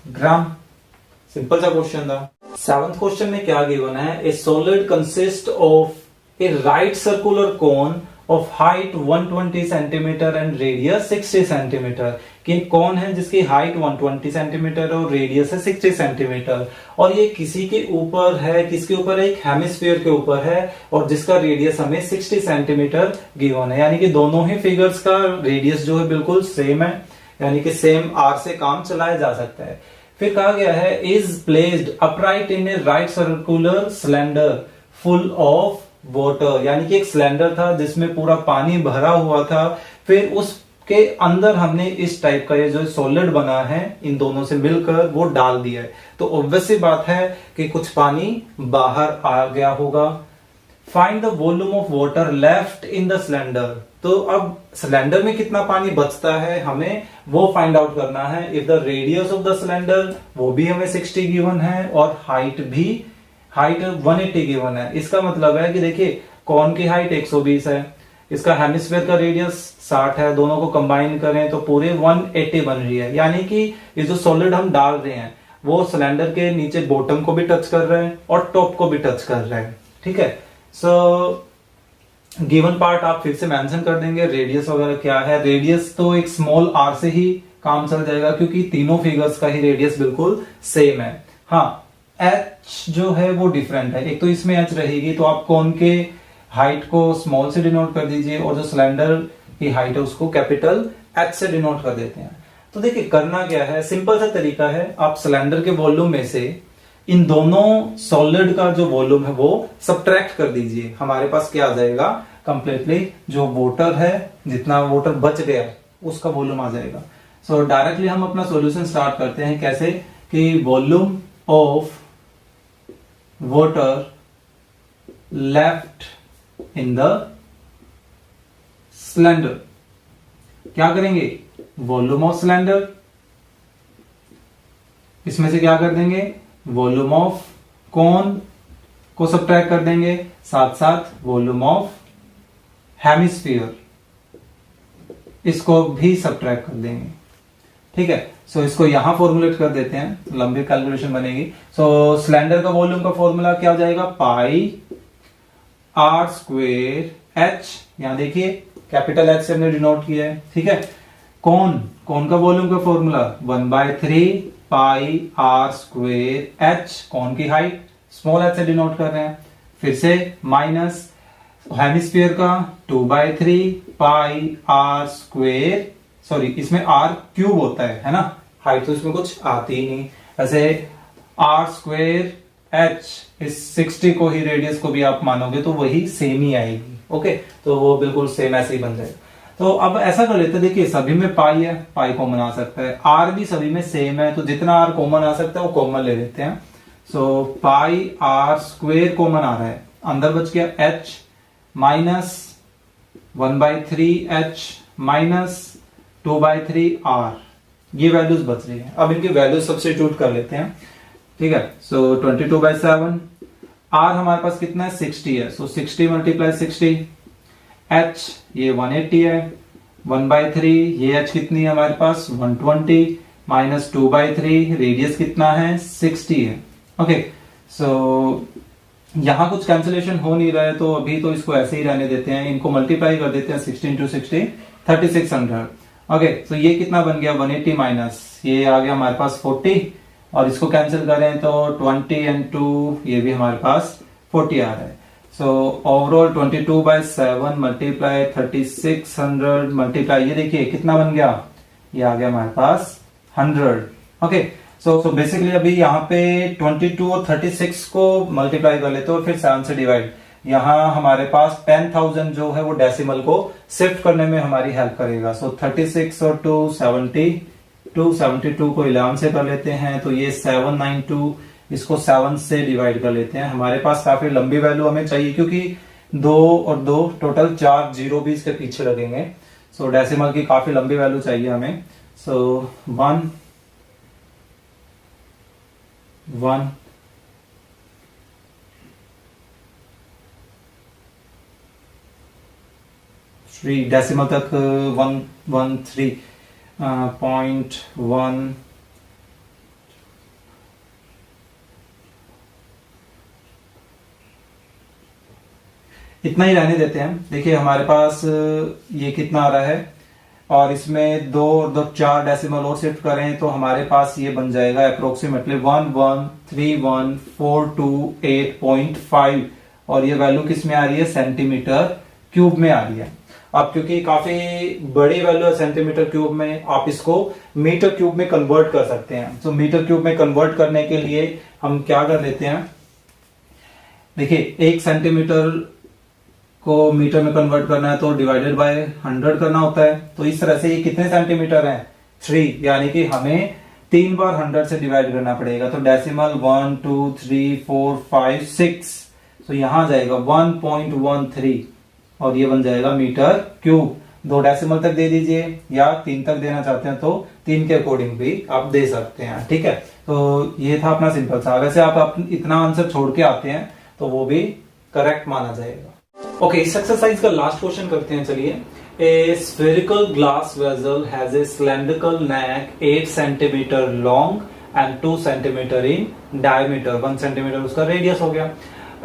gram. Simple सा क्वेश्चन था। 7th क्वेश्चन में क्या गिवन है, a solid consist of a right circular cone of height 120 centimetre and radius 60 centimetre. कि कौन है जिसकी हाइट 120 सेंटीमीटर और रेडियस है 60 सेंटीमीटर, और ये किसी के ऊपर है, किसके ऊपर है, एक हेमिस्फीयर के ऊपर है, और जिसका रेडियस हमें 60 सेंटीमीटर गिवन है। यानी कि दोनों ही फिगर्स का रेडियस जो है बिल्कुल सेम है, यानी कि सेम आर से काम चलाया जा सकता है। फिर कहा गया है is placed upright in A right circular cylinder full of water, यानी कि एक सिलेंडर था जिसमें पूरा पानी भरा हुआ था, फिर उसके अंदर हमने इस टाइप का ये जो सॉलिड बना है इन दोनों से मिलकर वो डाल दिया है, तो ऑब्वियस सी बात है कि कुछ पानी बाहर आ गया होगा। Find the volume of water left in the cylinder, तो अब सिलेंडर में कितना पानी बचता है हमें वो फाइंड आउट करना है। If the radius of the cylinder वो भी हमें 60 गिवन है और हाइट 180 गिवन है। इसका मतलब है कि देखिए कौन की हाइट 120 है, इसका हेमिस्फीयर का रेडियस 60 है, दोनों को कंबाइन करें तो पूरे 180 बन रही है। यानी कि ये जो सॉलिड हम डाल रहे हैं वो सिलेंडर के नीचे बॉटम को भी टच कर रहे हैं और टॉप को भी टच कर रहे हैं। ठीक है, सो गिवन पार्ट आप फिर से मेंशन कर देंगे। रेडियस वगैरह क्या है, रेडियस तो एक स्मॉल आर से ही काम चल जाएगा क्योंकि तीनों फिगर्स का ही रेडियस बिल्कुल सेम है। हाँ, एच जो है वो डिफरेंट है, एक तो इसमें एच रहेगी, तो आप कौन के हाइट को स्मॉल से डिनोट कर दीजिए और जो सिलेंडर की हाइट है उसको कैपिटल एच से डिनोट कर देते हैं। तो देखिए करना क्या है, सिंपल सा तरीका है, आप सिलेंडर के वॉल्यूम में से इन दोनों सॉलिड का जो वॉल्यूम है वो सब्ट्रैक्ट कर दीजिए। हमारे पास क्या आ जाएगा, कंप्लीटली जो वाटर है, जितना वाटर बच गया उसका वॉल्यूम आ जाएगा। सो डायरेक्टली हम अपना सॉल्यूशन स्टार्ट करते हैं। कैसे कि volume of water left in the cylinder, क्या करेंगे, वॉल्यूम ऑफ सिलेंडर, इसमें से क्या कर देंगे, वॉल्यूम ऑफ कॉन को सब्ट्रैक्ट कर देंगे, साथ साथ वॉल्यूम ऑफ हेमिस्फीयर। इसको भी सब्ट्रैक्ट कर देंगे, ठीक है। सो इसको यहां फॉर्मुलेट कर देते हैं, लंबी कैलकुलेशन बनेगी। सो सिलेंडर का वॉल्यूम का फॉर्मूला क्या हो जाएगा, पाई आर स्क्वेर एच, यहां देखिए कैपिटल एच से हमने डिनोट किया है, ठीक है। कौन का वॉल्यूम का formula 1/3 pi are square H, cone की हाइट स्मॉल एच से डिनोट कर रहे हैं। फिर से माइनस हेमिस्फीयर का 2/3 पाई आर स्क्वेर, सॉरी इसमें आर क्यूब होता है ना, हाइट तो इसमें कुछ आती ही नहीं। ऐसे आर स्क्वेर एच, इस 60 को ही रेडियस को भी आप मानोगे तो वही सेम ही आएगी, ओके। तो वो बिल्कुल सेम ऐसे ही बन जाएगा। तो अब ऐसा कर लेते हैं, देखिए सभी में पाई है, पाई कॉमन आ सकता है, आर भी सभी में सेम है, तो जितना आर कॉमन आ सकता है वो कॉमन ले लेते हैं। So pi are square common आ रहा है, अंदर बच गया H minus 1/3 H minus 2/3 R, ये वैल्यूज बच रही है। अब इनकी वैल्यूज सब्स्टिट्यूट कर लेते हैं, ठीक है। सो 22/7, आर हमारे पास कितना है 60 है, सो 60 × 60, एच ये 180 है, 1/3 ये एच कितनी है हमारे पास 120 माइनस 2/3 रेडियस कितना है 60 है, ओके। सो यहां कुछ कैंसिलेशन हो नहीं रहा है, तो अभी तो इसको ऐसे ही रहने देते हैं, इनको मल्टीप्लाई कर देते हैं 60 × 60 3600, ओके। तो ये कितना बन गया 180 माइनस ये आ गया हमारे पास 40, और इसको कैंसिल करें तो 20 and 2 ये भी हमारे पास 40 आ रहा है। सो ओवरऑल 22/7 मल्टीप्लाई 3600 मल्टीप्लाई, ये देखिए कितना बन गया, ये आ गया हमारे पास 100, ओके। सो बेसिकली अभी यहाँ पे 22 और 36 को मल्टीप्लाई कर लेते हो और फिर 7 से डिवाइड, यहां हमारे पास 10,000 जो है वो डेसिमल को शिफ्ट करने में हमारी हेल्प करेगा। सो 36 और 2 72 को 11 से कर लेते हैं, तो ये 792, इसको 7 से डिवाइड कर लेते हैं। हमारे पास काफी लंबी वैल्यू हमें चाहिए, क्योंकि 2 और 2 टोटल 4 जीरो भी इसके पीछे लगेंगे। सो डेसिमल की काफी लंबी वैल्यू चाहिए हमें। सो 1 3 डेसिमल तक 113.1 इतना ही रहने देते हैं। देखिए हमारे पास ये कितना आ रहा है, और इसमें 2 और 2 4 डेसिमल और शिफ्ट करें तो हमारे पास ये बन जाएगा अप्रोक्सीमेटली 1131428.5, और ये वैल्यू किस में आ रही है सेंटीमीटर क्यूब में आ रही है। अब क्योंकि काफी बड़ी वैल्यू है सेंटीमीटर क्यूब में, आप इसको मीटर क्यूब में कन्वर्ट कर सकते हैं। तो मीटर क्यूब में कन्वर्ट करने के लिए हम क्या कर लेते हैं, देखिए 1 सेंटीमीटर को मीटर में कन्वर्ट करना है तो डिवाइडेड बाय 100 करना होता है। तो इस तरह से ये कितने सेंटीमीटर है 3, यानी कि हमें 3 बार 100 से डिवाइड करना पड़ेगा। तो डेसिमल 1 2 3 4 5 6, तो यहां जाएगा 1.13 और ये बन जाएगा मीटर क्यूब। 2 डेसिमल तक दे दीजिए, या 3 तक देना चाहते हैं तो 3 के अकॉर्डिंग भी आप दे सकते हैं, ठीक है। तो ये था अपना सिंपल सा, वैसे आप इतना आंसर छोड़ के आते हैं तो वो भी करेक्ट माना जाएगा। ओके, इस एक्सरसाइज का लास्ट क्वेश्चन करते हैं, चलिए। A spherical glass vessel has a cylindrical neck 8 centimeter long and 2 centimeter in diameter. 1 centimeter उसका रेडियस हो गया।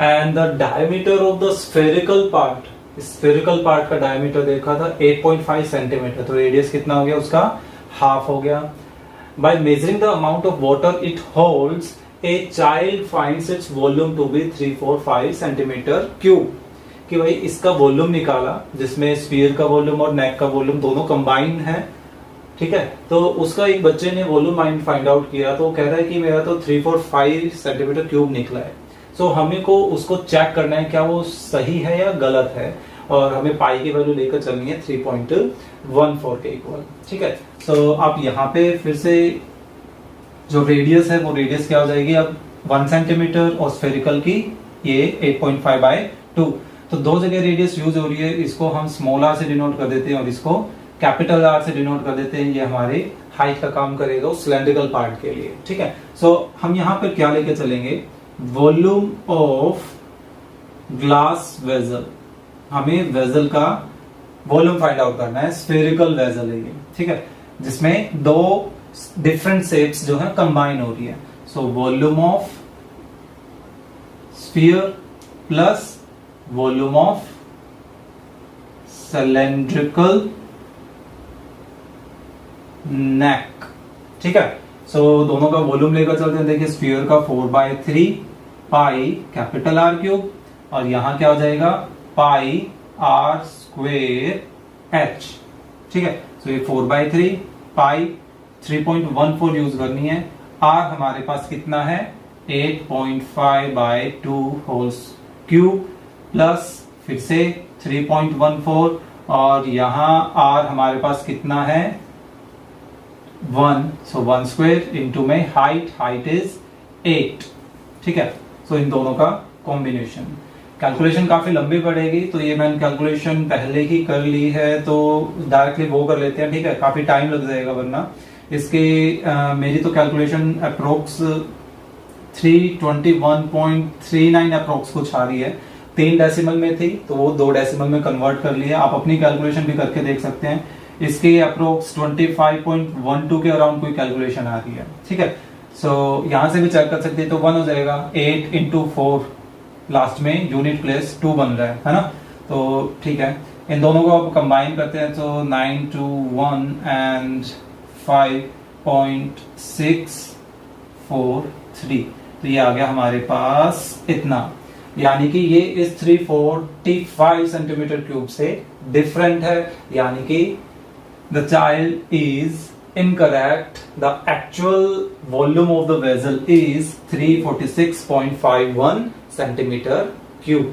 And the diameter of the spherical part, spherical part का diameter देखा था 8.5 सेंटीमीटर, तो रेडियस कितना हो गया उसका, हाफ हो गया। By measuring the amount of water it holds, a child finds its volume to be 345 centimeter cube. कि भाई इसका वॉल्यूम निकाला जिसमें स्फीयर का वॉल्यूम और नेक का वॉल्यूम दोनों कंबाइंड है, ठीक है। तो उसका एक बच्चे ने वॉल्यूम फाइंड आउट किया, तो वो कह रहा है कि मेरा तो 345 सेंटीमीटर क्यूब निकला है। सो हमें को उसको चेक करना है क्या वो सही है या गलत है, और हमें पाई की वैल्यू लेकर चलनी है 3.14 के इक्वल, ठीक है। सो आप यहाँ पे फिर से जो रेडियस है वो रेडियस क्या हो जाएगी अब 1 सेंटीमीटर, और स्फेरिकल की ये 8.5/2, तो 2 जगह रेडियस यूज हो रही है। इसको हम स्मॉल आर से डिनोट कर देते हैं और इसको कैपिटल आर से डिनोट कर देते हैं। ये हमारे हाइट का काम करेगा उस सिलेंड्रिकल पार्ट के लिए, ठीक है। सो हम यहाँ पर क्या लेके चलेंगे, वॉल्यूम ऑफ ग्लास वेजल, हमें वेजल का वॉल्यूम फाइंड आउट करना है, स्फेरिकल वेसल है ये, ठीक है, जिसमें दो डिफरेंट शेप्स जो है कंबाइन हो रही है। So volume of sphere plus volume of cylindrical neck, ठीक है। सो दोनों का वॉल्यूम लेकर चलते हैं। देखिए स्फीयर का 4/3 पाई कैपिटल आर क्यूब, और यहां क्या हो जाएगा पाई आर स्क्वेयर एच, ठीक है। सो ये 4/3 पाई 3.14 यूज करनी है। आर हमारे पास कितना है 8.5/2 होल क्यूब प्लस फिर से 3.14, और यहां आर हमारे पास कितना है 1, सो 1 स्क्वेयर इंटू में हाइट इज 8, ठीक है। सो इन दोनों का कॉम्बिनेशन। कैलकुलेशन काफी लंबी पड़ेगी, तो ये मैंने कैलकुलेशन पहले ही कर ली है, तो डायरेक्टली वो कर लेते हैं, ठीक है, काफी टाइम लग जाएगा वरना इसके। मेरी तो कैलकुलेशन अप्रोक्स 321.39 अप्रोक्स कुछ आ रही है, 3 डेसिमल में थी तो वो 2 डेसिमल में कन्वर्ट कर लिया। आप अपनी कैलकुलेशन भी करके देख सकते हैं। इसके अप्रोक्स 25.12 के अराउंड कोई कैलकुलेशन आ रही है, ठीक है। सो यहां से भी चेक कर सकते हैं, तो 1 हो जाएगा 8 इंटू 4, लास्ट में यूनिट प्लेस 2 बन रहा है ना, तो ठीक है। इन दोनों को आप कंबाइन करते हैं तो 921 एंड 5.643, तो ये आ गया हमारे पास इतना, यानी कि ये इस 345 सेंटीमीटर क्यूब से डिफरेंट है, यानी कि the child is incorrect. The actual volume of the vessel is 346.51 centimeter cube.